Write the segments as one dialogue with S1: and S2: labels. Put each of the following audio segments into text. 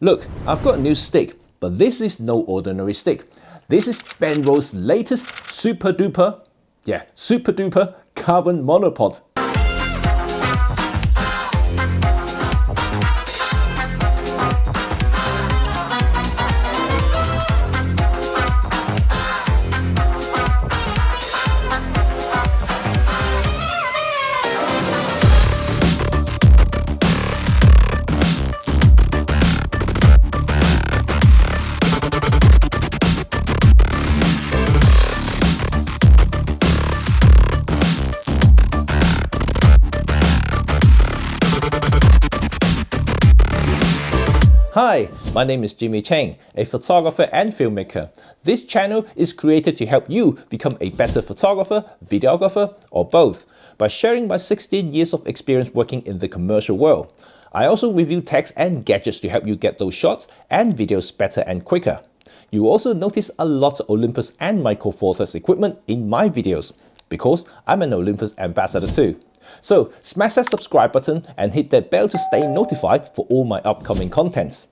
S1: Look, I've got a new stick, but this is no ordinary stick. This is Benro's latest SupaDupa carbon monopod. Hi, my name is Cheng, a photographer and filmmaker. This channel is created to help you become a better photographer, videographer, or both, by sharing my 16 years of experience working in the commercial world. I also review techs and gadgets to help you get those shots and videos better and quicker. You will also notice a lot of Olympus and Micro Four Thirds equipment in my videos, because I'm an Olympus ambassador too. So smash that subscribe button and hit that bell to stay notified for all my upcoming contents.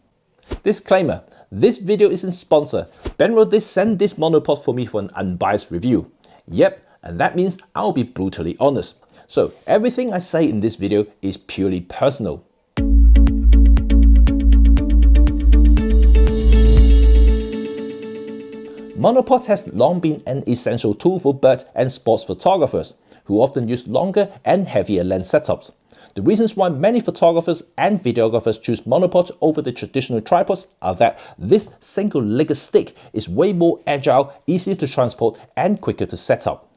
S1: Disclaimer, this video isn't sponsored. Benro did send this monopod for me for an unbiased review. Yep, and that means I'll be brutally honest. So everything I say in this video is purely personal. Monopod has long been an essential tool for bird and sports photographers, who often use longer and heavier lens setups. The reasons why many photographers and videographers choose monopods over the traditional tripods are that this single-legged stick is way more agile, easier to transport, and quicker to set up.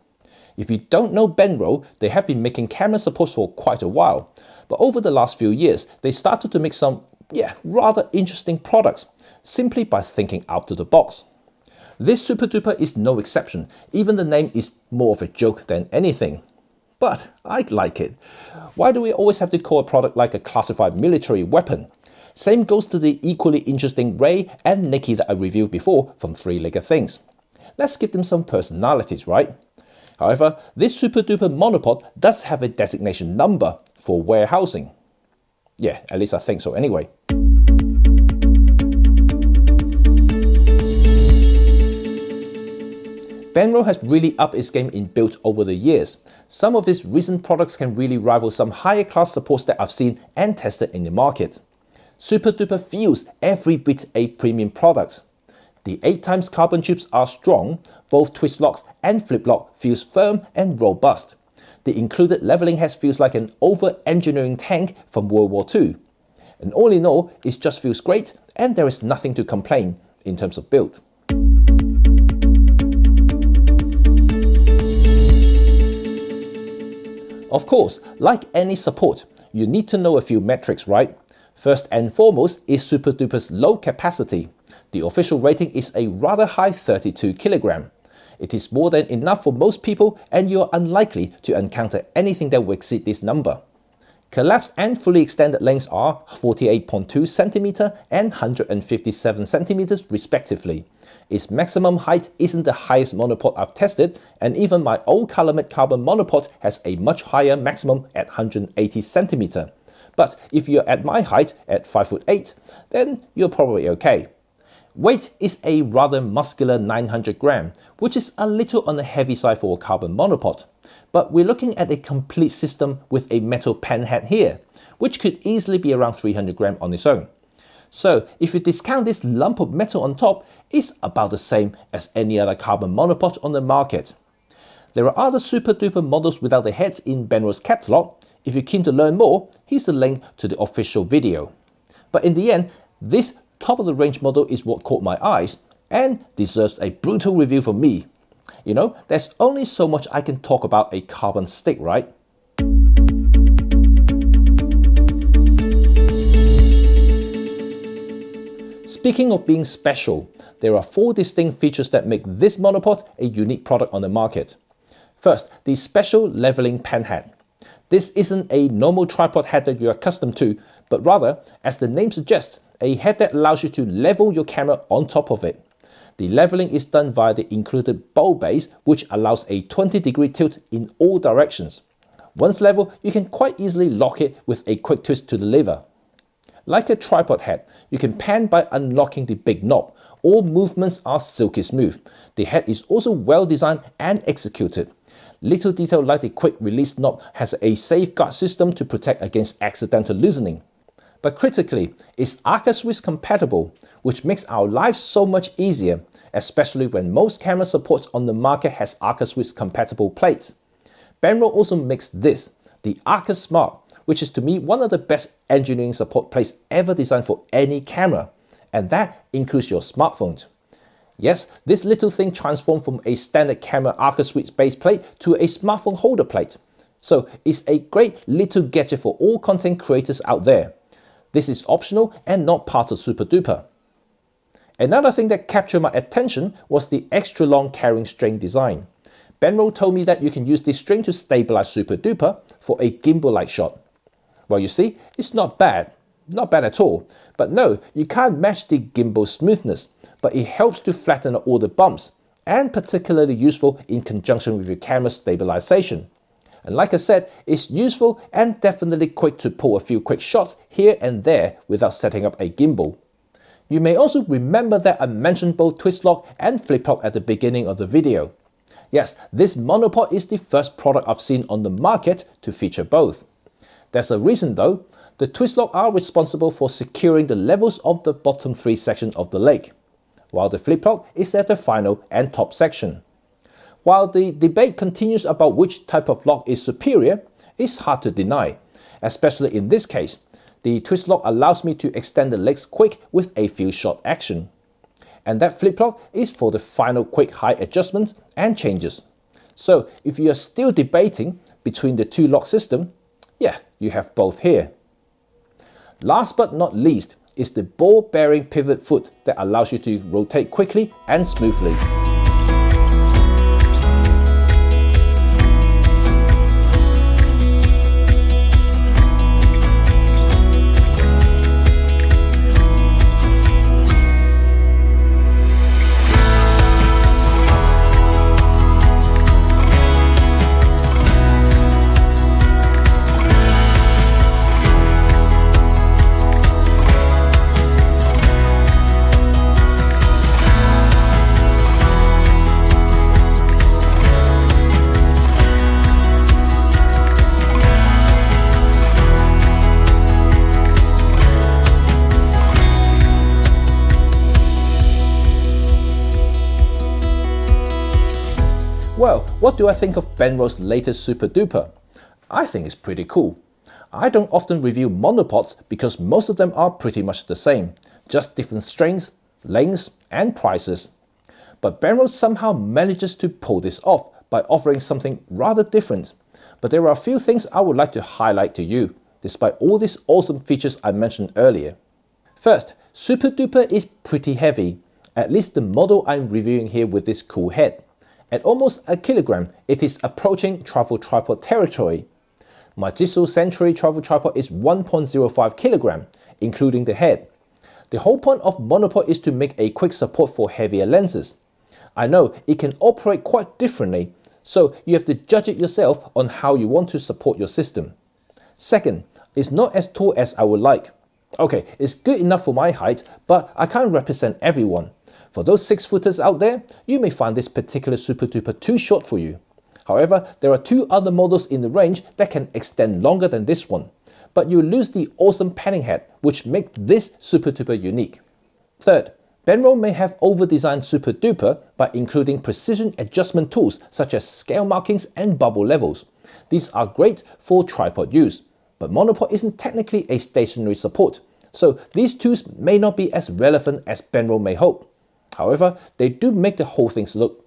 S1: If you don't know Benro, they have been making camera supports for quite a while, but over the last few years, they started to make some, rather interesting products, simply by thinking out of the box. This SupaDupa is no exception. Even the name is more of a joke than anything. But I like it. Why do we always have to call a product like a classified military weapon? Same goes to the equally interesting Ray and Nikki that I reviewed before from Three Legged Things. Let's give them some personalities, right? However, this SupaDupa monopod does have a designation number for warehousing. Yeah, at least I think so anyway. Benro has really upped its game in build over the years. Some of its recent products can really rival some higher class supports that I've seen and tested in the market. SupaDupa feels every bit a premium product. The 8x carbon tubes are strong, both twist locks and flip lock feels firm and robust. The included leveling head feels like an over-engineering tank from World War II. And all in all, it just feels great and there is nothing to complain in terms of build. Of course, like any support, you need to know a few metrics, right? First and foremost is SupaDupa's low capacity. The official rating is a rather high 32 kg. It is more than enough for most people and you are unlikely to encounter anything that will exceed this number. Collapsed and fully extended lengths are 48.2 cm and 157 cm respectively. Its maximum height isn't the highest monopod I've tested, and even my old Calumet carbon monopod has a much higher maximum at 180 cm. But if you're at my height at 5'8", then you're probably okay. Weight is a rather muscular 900 gram, which is a little on the heavy side for a carbon monopod. But we're looking at a complete system with a metal pen head here, which could easily be around 300 gram on its own. So if you discount this lump of metal on top, it's about the same as any other carbon monopod on the market. There are other SupaDupa models without the heads in Benro's catalog. If you're keen to learn more, here's a link to the official video. But in the end, this top of the range model is what caught my eyes and deserves a brutal review from me. You know, there's only so much I can talk about a carbon stick, right? Speaking of being special, there are 4 distinct features that make this monopod a unique product on the market. First, the special leveling pen head. This isn't a normal tripod head that you're accustomed to, but rather, as the name suggests, a head that allows you to level your camera on top of it. The leveling is done via the included bowl base, which allows a 20-degree tilt in all directions. Once level, you can quite easily lock it with a quick twist to the lever. Like a tripod head, you can pan by unlocking the big knob. All movements are silky smooth. The head is also well designed and executed. Little detail like the quick release knob has a safeguard system to protect against accidental loosening. But critically, it's Arca Swiss compatible, which makes our lives so much easier, especially when most camera supports on the market has Arca Swiss compatible plates. Benro also makes this, the Arca Smart, which is to me one of the best engineering support plates ever designed for any camera, and that includes your smartphone. Yes, this little thing transformed from a standard camera Arca Swiss base plate to a smartphone holder plate. So it's a great little gadget for all content creators out there. This is optional and not part of SupaDupa. Another thing that captured my attention was the extra long carrying string design. Benro told me that you can use this string to stabilize SupaDupa for a gimbal-like shot. Well, you see, it's not bad at all. But no, you can't match the gimbal smoothness, but it helps to flatten out all the bumps, and particularly useful in conjunction with your camera stabilization. And like I said, it's useful and definitely quick to pull a few quick shots here and there without setting up a gimbal. You may also remember that I mentioned both twist lock and flip lock at the beginning of the video. Yes, this monopod is the first product I've seen on the market to feature both. There's a reason though. The twist lock are responsible for securing the levels of the bottom 3 section of the leg, while the flip lock is at the final and top section. While the debate continues about which type of lock is superior, it's hard to deny, especially in this case. The twist lock allows me to extend the legs quick with a few shot action. And that flip lock is for the final quick height adjustments and changes. So if you are still debating between the two lock systems, yeah, you have both here. Last but not least is the ball bearing pivot foot that allows you to rotate quickly and smoothly. Well, what do I think of Benro's latest SupaDupa? I think it's pretty cool. I don't often review monopods because most of them are pretty much the same, just different strengths, lengths and prices. But Benro somehow manages to pull this off by offering something rather different. But there are a few things I would like to highlight to you, despite all these awesome features I mentioned earlier. First, SupaDupa is pretty heavy, at least the model I'm reviewing here with this cool head. At almost a kilogram, it is approaching travel tripod territory. My Digital Century travel tripod is 1.05 kilogram, including the head. The whole point of monopod is to make a quick support for heavier lenses. I know it can operate quite differently, so you have to judge it yourself on how you want to support your system. Second, it's not as tall as I would like. Okay, it's good enough for my height, but I can't represent everyone. For those 6-footers out there, you may find this particular SupaDupa too short for you. However, there are 2 other models in the range that can extend longer than this one, but you lose the awesome panning head, which makes this SupaDupa unique. Third, Benro may have over-designed SupaDupa by including precision adjustment tools such as scale markings and bubble levels. These are great for tripod use, but monopod isn't technically a stationary support, so these tools may not be as relevant as Benro may hope. However, they do make the whole thing look,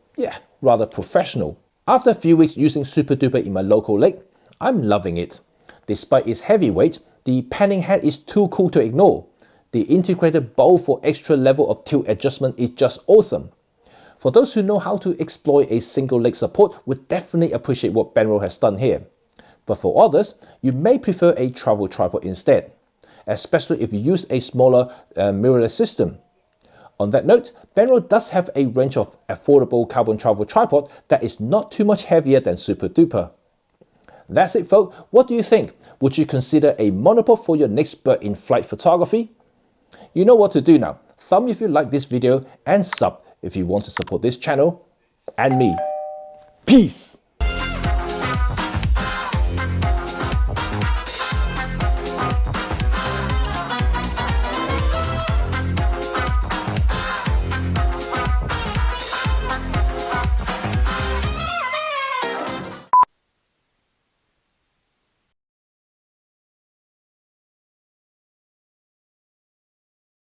S1: rather professional. After a few weeks using SupaDupa in my local lake, I'm loving it. Despite its heavy weight, the panning head is too cool to ignore. The integrated bowl for extra level of tilt adjustment is just awesome. For those who know how to exploit a single leg support would definitely appreciate what Benro has done here. But for others, you may prefer a travel tripod instead, especially if you use a smaller mirrorless system. On that note, Benro does have a range of affordable carbon travel tripod that is not too much heavier than SupaDupa. That's it, folks. What do you think? Would you consider a monopod for your next bird in flight photography? You know what to do now. Thumb if you like this video and sub if you want to support this channel and me. Peace!